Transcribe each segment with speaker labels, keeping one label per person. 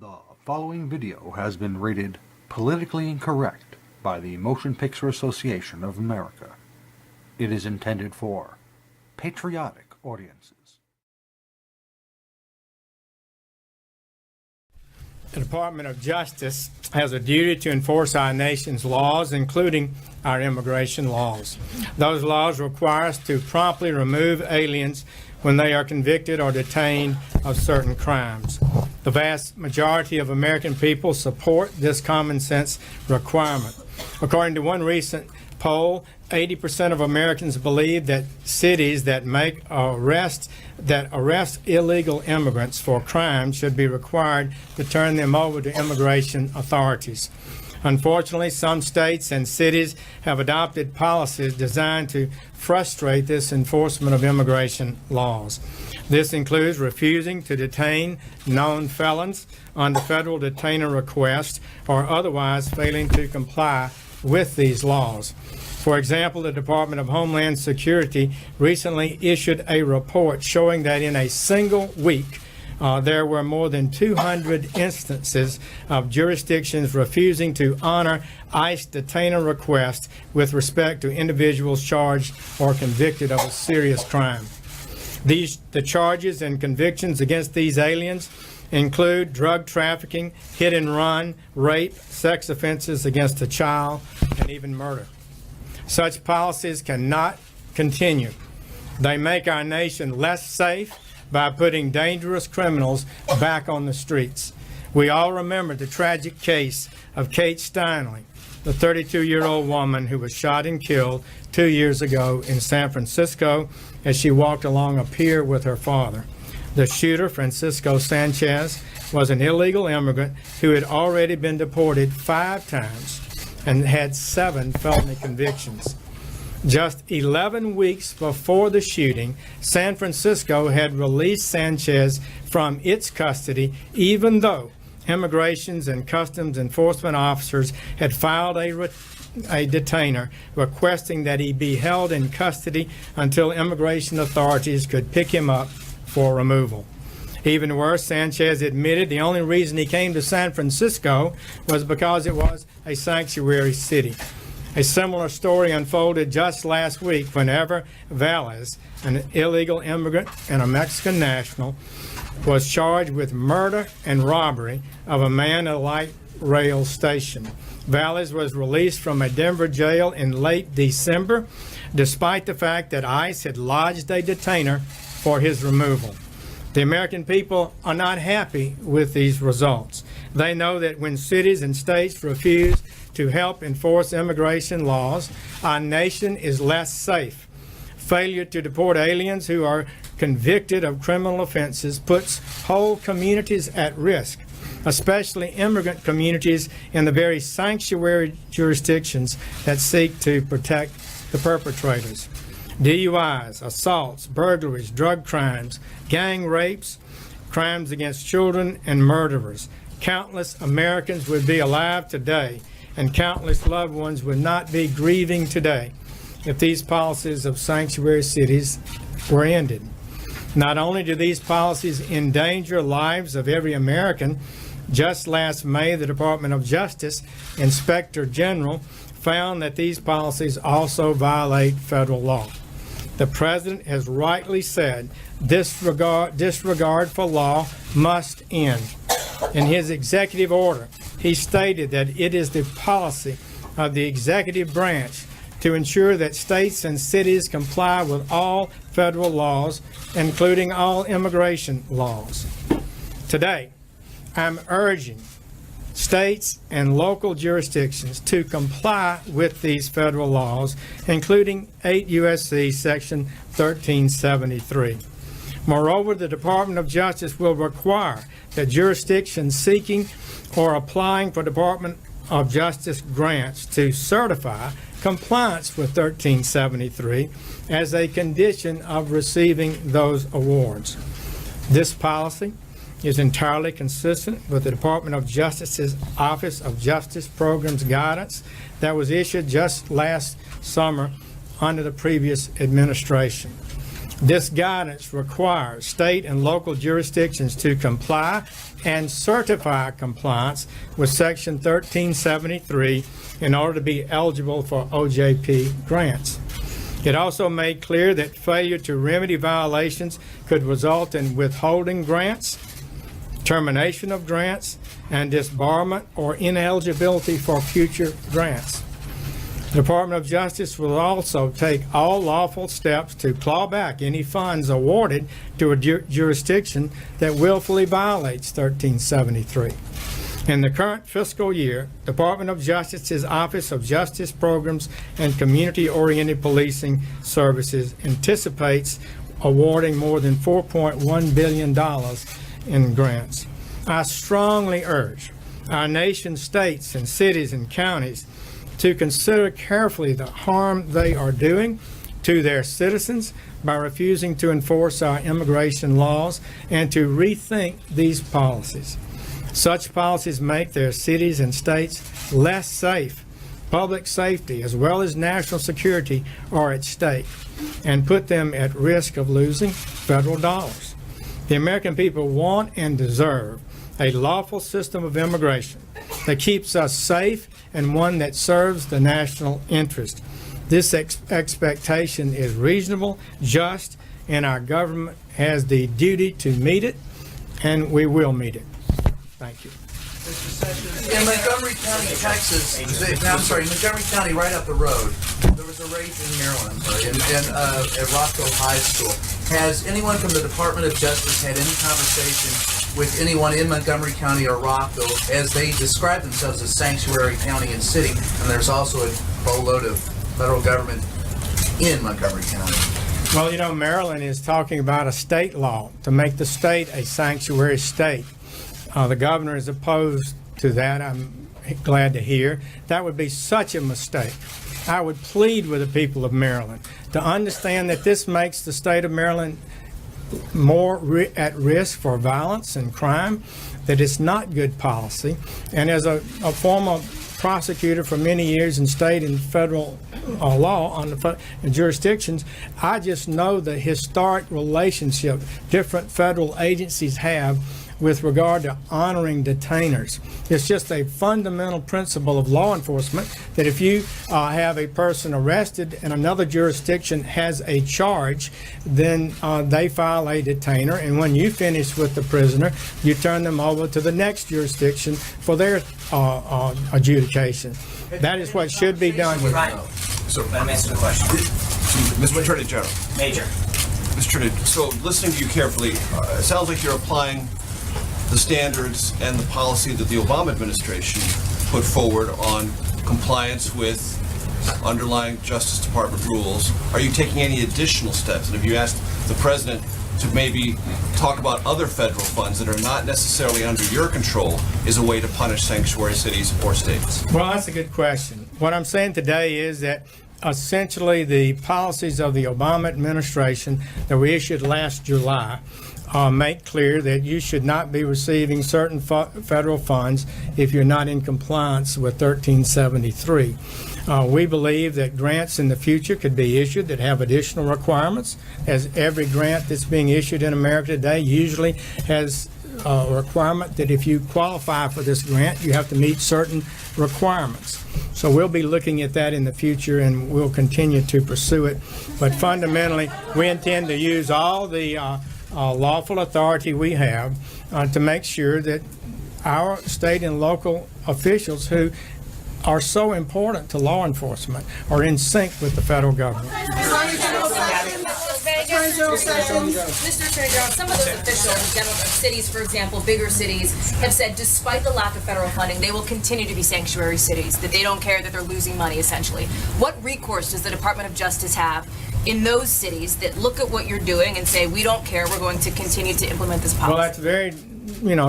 Speaker 1: The following video has been rated politically incorrect by the Motion Picture Association of America. It is intended for patriotic audiences.
Speaker 2: The Department of Justice has a duty to enforce our nation's laws, including our immigration laws. Those laws require us to promptly remove aliens when they are convicted or detained of certain crimes. The vast majority of American people support this common sense requirement. According to one recent poll, 80% of Americans believe that cities that arrest illegal immigrants for crimes should be required to turn them over to immigration authorities. Unfortunately, some states and cities have adopted policies designed to frustrate this enforcement of immigration laws. This includes refusing to detain known felons under federal detainer request or otherwise failing to comply with these laws. For example, the Department of Homeland Security recently issued a report showing that in a single week, there were more than 200 instances of jurisdictions refusing to honor ICE detainer requests with respect to individuals charged or convicted of a serious crime. The charges and convictions against these aliens include drug trafficking, hit and run, rape, sex offenses against a child, and even murder. Such policies cannot continue. They make our nation less safe by putting dangerous criminals back on the streets. We all remember the tragic case of Kate Steinle, the 32-year-old woman who was shot and killed 2 years ago in San Francisco as she walked along a pier with her father. The shooter, Francisco Sanchez, was an illegal immigrant who had already been deported 5 times and had 7 felony convictions. Just 11 weeks before the shooting, San Francisco had released Sanchez from its custody, even though Immigration and Customs Enforcement officers had filed a detainer requesting that he be held in custody until immigration authorities could pick him up for removal. Even worse, Sanchez admitted the only reason he came to San Francisco was because it was a sanctuary city. A similar story unfolded just last week whenever Valles, an illegal immigrant and a Mexican national, was charged with murder and robbery of a man at a light rail station. Valles was released from a Denver jail in late December, despite the fact that ICE had lodged a detainer for his removal. The American people are not happy with these results. They know that when cities and states refuse to help enforce immigration laws, our nation is less safe. Failure to deport aliens who are convicted of criminal offenses puts whole communities at risk, especially immigrant communities in the very sanctuary jurisdictions that seek to protect the perpetrators. DUIs, assaults, burglaries, drug crimes, gang rapes, crimes against children, and murderers. Countless Americans would be alive today, and countless loved ones would not be grieving today if these policies of sanctuary cities were ended. Not only do these policies endanger lives of every American, just last May, the Department of Justice Inspector General found that these policies also violate federal law. The President has rightly said disregard for law must end. In his executive order, he stated that it is the policy of the executive branch to ensure that states and cities comply with all federal laws, including all immigration laws. Today, I'm urging states and local jurisdictions to comply with these federal laws, including 8 U.S.C. Section 1373. Moreover, the Department of Justice will require that jurisdictions seeking or applying for Department of Justice grants to certify compliance with 1373 as a condition of receiving those awards. This policy is entirely consistent with the Department of Justice's Office of Justice Programs guidance that was issued just last summer under the previous administration. This guidance requires state and local jurisdictions to comply and certify compliance with Section 1373 in order to be eligible for OJP grants. It also made clear that failure to remedy violations could result in withholding grants, termination of grants, and disbarment or ineligibility for future grants. The Department of Justice will also take all lawful steps to claw back any funds awarded to a jurisdiction that willfully violates 1373. In the current fiscal year, Department of Justice's Office of Justice Programs and Community-Oriented Policing Services anticipates awarding more than $4.1 billion in grants. I strongly urge our nation's states and cities and counties to consider carefully the harm they are doing to their citizens by refusing to enforce our immigration laws and to rethink these policies. Such policies make their cities and states less safe. Public safety as well as national security are at stake and put them at risk of losing federal dollars. The American people want and deserve a lawful system of immigration that keeps us safe and one that serves the national interest. This expectation is reasonable, just, and our government has the duty to meet it, and we will meet it. Thank you.
Speaker 3: In Montgomery County, Texas, Montgomery County, right up the road, there was a race in Maryland, at Rockville High School. Has anyone from the Department of Justice had any conversation with anyone in Montgomery County or Rockville, as they describe themselves as sanctuary county and city, and there's also a boatload of federal government in Montgomery County?
Speaker 2: Well, you know, Maryland is talking about a state law to make the state a sanctuary state. The governor is opposed to that, I'm glad to hear. That would be such a mistake. I would plead with the people of Maryland to understand that this makes the state of Maryland more at risk for violence and crime, that it's not good policy. And as a former prosecutor for many years in state and federal law on the jurisdictions, I just know the historic relationship different federal agencies have with regard to honoring detainers. It's just a fundamental principle of law enforcement that if you have a person arrested and another jurisdiction has a charge, then they file a detainer, and when you finish with the prisoner, you turn them over to the next jurisdiction for their adjudication. That is what should be done.
Speaker 4: Right.
Speaker 5: So,
Speaker 4: Let me answer the question.
Speaker 5: Mr. Attorney General.
Speaker 4: Major.
Speaker 5: Mr. Attorney, so listening to you carefully, it sounds like you're applying the standards and the policy that the Obama administration put forward on compliance with underlying Justice Department rules. Are you taking any additional steps? And have you asked the President to maybe talk about other federal funds that are not necessarily under your control as a way to punish sanctuary cities or states?
Speaker 2: Well, that's a good question. What I'm saying today is that essentially the policies of the Obama administration that were issued last July make clear that you should not be receiving certain federal funds if you're not in compliance with 1373. We believe that grants in the future could be issued that have additional requirements, as every grant that's being issued in America today usually has a requirement that if you qualify for this grant, you have to meet certain requirements. So we'll be looking at that in the future, and we'll continue to pursue it. But fundamentally, we intend to use all the lawful authority we have to make sure that our state and local officials who are so important to law enforcement are in sync with the federal government.
Speaker 6: Mr. Attorney General, some of those officials, general cities, for example, bigger cities, have said despite the lack of federal funding, they will continue to be sanctuary cities, that they don't care that they're losing money, essentially. What recourse does the Department of Justice have in those cities that look at what you're doing and say, we don't care, we're going to continue to implement this policy?
Speaker 2: Well, that's very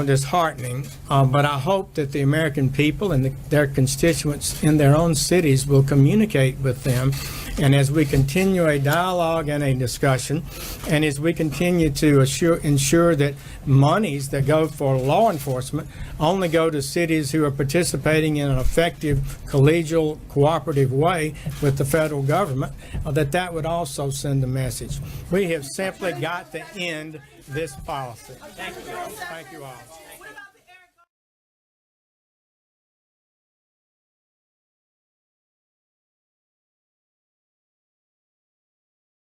Speaker 2: disheartening, but I hope that the American people and their constituents in their own cities will communicate with them. And as we continue a dialogue and a discussion, and as we continue to ensure that monies that go for law enforcement only go to cities who are participating in an effective, collegial, cooperative way with the federal government, that would also send a message. We have simply got to end this policy. Thank you all.